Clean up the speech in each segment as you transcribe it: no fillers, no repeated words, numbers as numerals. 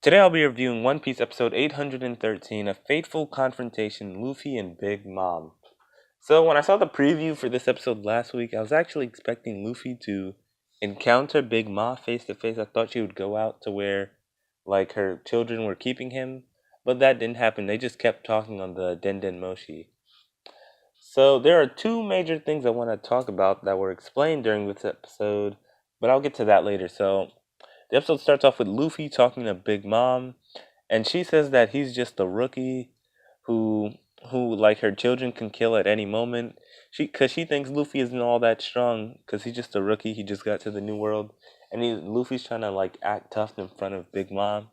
Today I'll be reviewing One Piece episode 813, A Fateful Confrontation, Luffy and Big Mom. So when I saw the preview for this episode last week, I was actually expecting Luffy to encounter Big Mom face to face. I thought she would go out to where her children were keeping him, but that didn't happen. They just kept talking on the Den Den Moshi. So there are two major things I want to talk about that were explained during this episode, but I'll get to that later. So the episode starts off with Luffy talking to Big Mom, and she says that he's just a rookie who her children can kill at any moment. Cause she thinks Luffy isn't all that strong cuz he's just a rookie. He just got to the new world and Luffy's trying to act tough in front of Big Mom.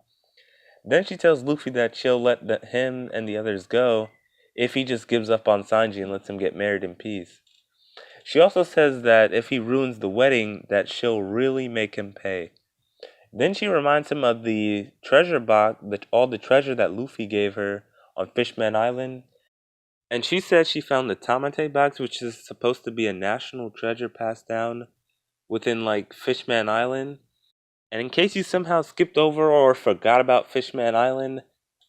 Then she tells Luffy that she'll let him and the others go if he just gives up on Sanji and lets him get married in peace. She also says that if he ruins the wedding that she'll really make him pay. Then she reminds him of the treasure box, all the treasure that Luffy gave her on Fishman Island. And she said she found the Tamate box, which is supposed to be a national treasure passed down within Fishman Island. And in case you somehow skipped over or forgot about Fishman Island,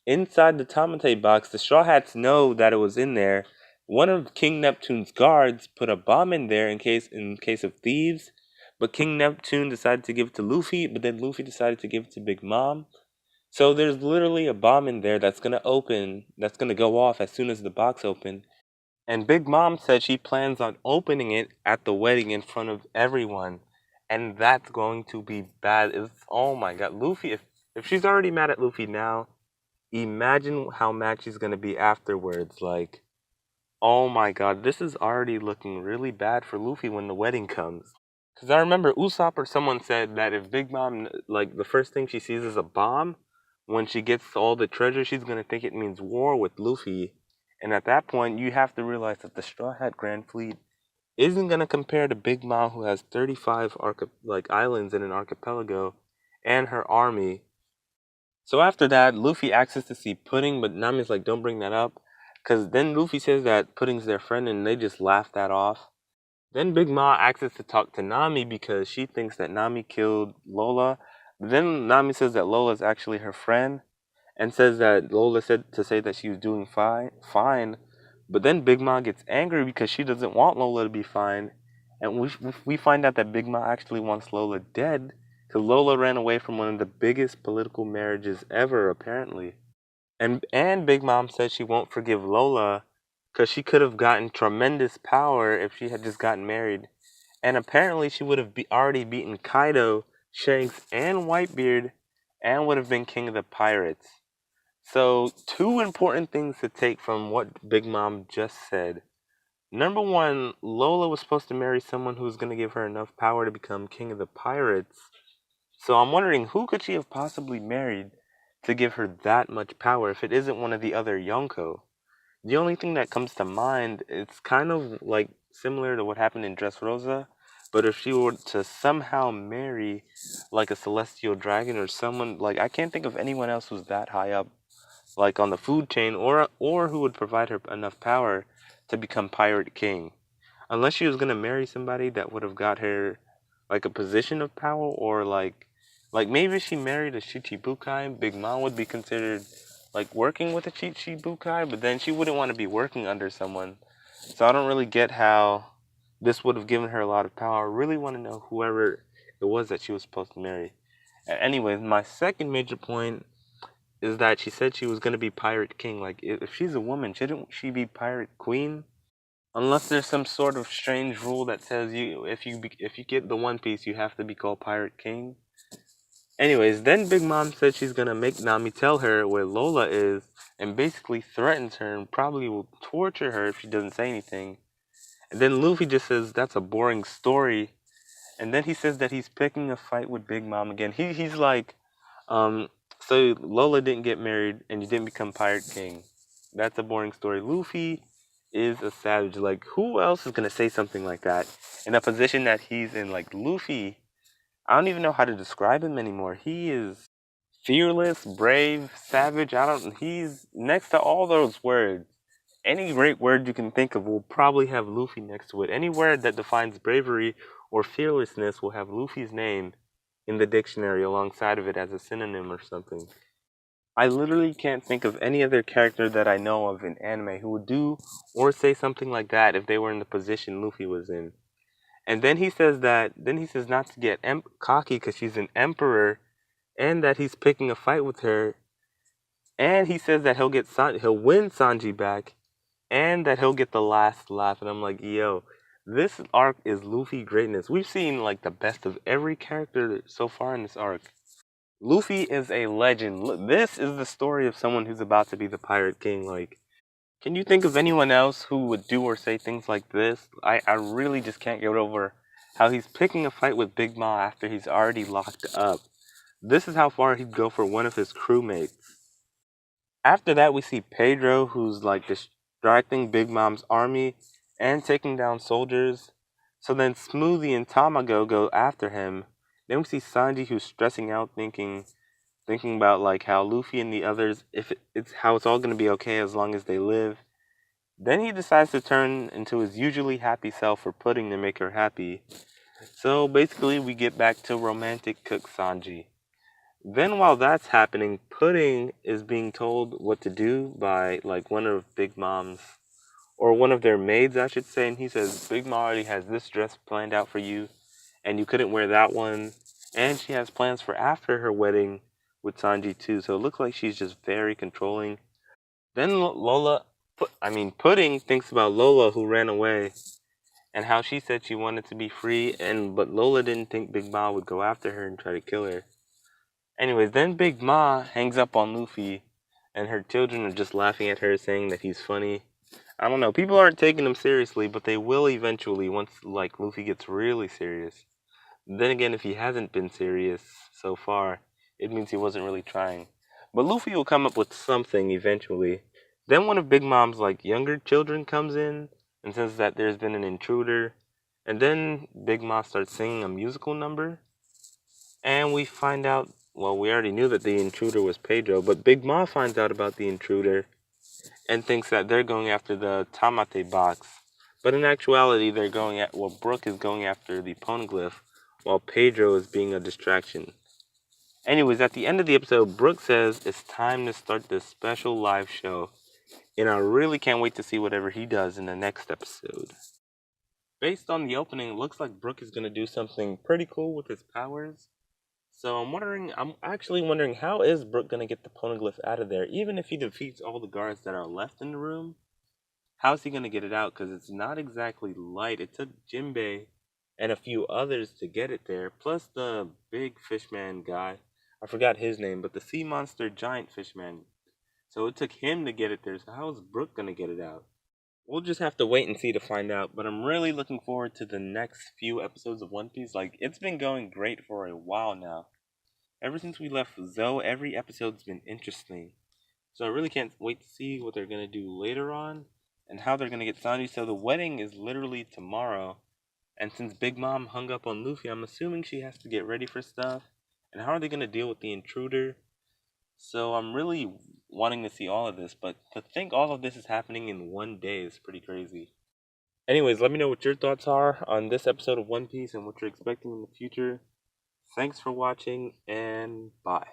inside the Tamate box, the Straw Hats know that it was in there. One of King Neptune's guards put a bomb in there in case of thieves. But King Neptune decided to give it to Luffy, but then Luffy decided to give it to Big Mom. So there's literally a bomb in there that's gonna go off as soon as the box opens. And Big Mom said she plans on opening it at the wedding in front of everyone. And that's going to be bad. Oh my god, Luffy, if she's already mad at Luffy now, imagine how mad she's gonna be afterwards. Oh my god, this is already looking really bad for Luffy when the wedding comes. Because I remember Usopp or someone said that if Big Mom, the first thing she sees is a bomb, when she gets all the treasure, she's going to think it means war with Luffy. And at that point, you have to realize that the Straw Hat Grand Fleet isn't going to compare to Big Mom, who has 35 islands in an archipelago, and her army. So after that, Luffy asks to see Pudding, but Nami's like, don't bring that up. Because then Luffy says that Pudding's their friend, and they just laugh that off. Then Big Ma asks us to talk to Nami because she thinks that Nami killed Lola. But then Nami says that Lola's actually her friend and says that Lola said to say that she was doing fine. But then Big Ma gets angry because she doesn't want Lola to be fine. And we find out that Big Ma actually wants Lola dead because Lola ran away from one of the biggest political marriages ever, apparently. And Big Mom says she won't forgive Lola because she could have gotten tremendous power if she had just gotten married. And apparently she would have already beaten Kaido, Shanks, and Whitebeard, and would have been king of the pirates. So, two important things to take from what Big Mom just said. Number one, Lola was supposed to marry someone who was going to give her enough power to become king of the pirates. So I'm wondering, who could she have possibly married to give her that much power if it isn't one of the other Yonko? The only thing that comes to mind, it's kind of similar to what happened in Dressrosa, but if she were to somehow marry a celestial dragon or someone, I can't think of anyone else who's that high up on the food chain, or who would provide her enough power to become pirate king. Unless she was gonna marry somebody that would have got her a position of power, or maybe she married a Shichibukai. Big Mom would be considered working with a Shichibukai, but then she wouldn't want to be working under someone. So I don't really get how this would have given her a lot of power. I really want to know whoever it was that she was supposed to marry. Anyways, my second major point is that she said she was going to be Pirate King. If she's a woman, shouldn't she be Pirate Queen? Unless there's some sort of strange rule that says if you get the One Piece, you have to be called Pirate King. Anyways, then Big Mom said she's gonna make Nami tell her where Lola is, and basically threatens her and probably will torture her if she doesn't say anything. And then Luffy just says that's a boring story. And then he says that he's picking a fight with Big Mom again. He's like, so Lola didn't get married and you didn't become Pirate King. That's a boring story. Luffy is a savage. Who else is gonna say something like that in a position that he's in? Luffy, I don't even know how to describe him anymore. He is fearless, brave, savage. He's next to all those words. Any great word you can think of will probably have Luffy next to it. Any word that defines bravery or fearlessness will have Luffy's name in the dictionary alongside of it as a synonym or something. I literally can't think of any other character that I know of in anime who would do or say something like that if they were in the position Luffy was in. And then he says not to get cocky because she's an emperor, and that he's picking a fight with her, and he says that he'll win Sanji back, and that he'll get the last laugh. And I'm like, yo, this arc is Luffy greatness. We've seen like the best of every character so far in this arc. Luffy is a legend. This is the story of someone who's about to be the Pirate King. Like, can you think of anyone else who would do or say things like this? I really just can't get over how he's picking a fight with Big Ma after he's already locked up. This is how far he'd go for one of his crewmates. After that, we see Pedro, who's like distracting Big Mom's army and taking down soldiers. So then Smoothie and Tamago go after him. Then we see Sanji, who's stressing out, thinking about like how Luffy and the others, if it's how it's all gonna be okay as long as they live. Then he decides to turn into his usually happy self for Pudding to make her happy. So basically, we get back to romantic cook Sanji. Then while that's happening, Pudding is being told what to do by like one of Big Mom's, or one of their maids, I should say, and he says Big Mom already has this dress planned out for you, and you couldn't wear that one, and she has plans for after her wedding with Sanji too. So it looks like she's just very controlling. Then Pudding thinks about Lola who ran away, and how she said she wanted to be free, but Lola didn't think Big Ma would go after her and try to kill her. Anyways, then Big Ma hangs up on Luffy, and her children are just laughing at her, saying that he's funny. I don't know, people aren't taking him seriously, but they will eventually once, like, Luffy gets really serious. Then again, if he hasn't been serious so far, it means he wasn't really trying. But Luffy will come up with something eventually. Then one of Big Mom's, like, younger children comes in and says that there's been an intruder. And then Big Mom starts singing a musical number. And we find out, well, we already knew that the intruder was Pedro, but Big Ma finds out about the intruder and thinks that they're going after the Tamate box. But in actuality, Brook is going after the Poneglyph, while Pedro is being a distraction. Anyways, at the end of the episode, Brook says it's time to start this special live show, and I really can't wait to see whatever he does in the next episode. Based on the opening, it looks like Brook is going to do something pretty cool with his powers. So I'm actually wondering, how is Brook gonna get the Poneglyph out of there? Even if he defeats all the guards that are left in the room, how's he gonna get it out? Because it's not exactly light. It took Jinbei and a few others to get it there, plus the big fishman guy. I forgot his name, but the sea monster giant fishman. So it took him to get it there. So how is Brook gonna get it out? We'll just have to wait and see to find out. But I'm really looking forward to the next few episodes of One Piece. Like, it's been going great for a while now. Ever since we left Zoe, every episode's been interesting. So I really can't wait to see what they're going to do later on and how they're going to get Sanji. So the wedding is literally tomorrow. And since Big Mom hung up on Luffy, I'm assuming she has to get ready for stuff. And how are they going to deal with the intruder? So I'm really wanting to see all of this. But to think all of this is happening in one day is pretty crazy. Anyways, let me know what your thoughts are on this episode of One Piece and what you're expecting in the future. Thanks for watching, and bye.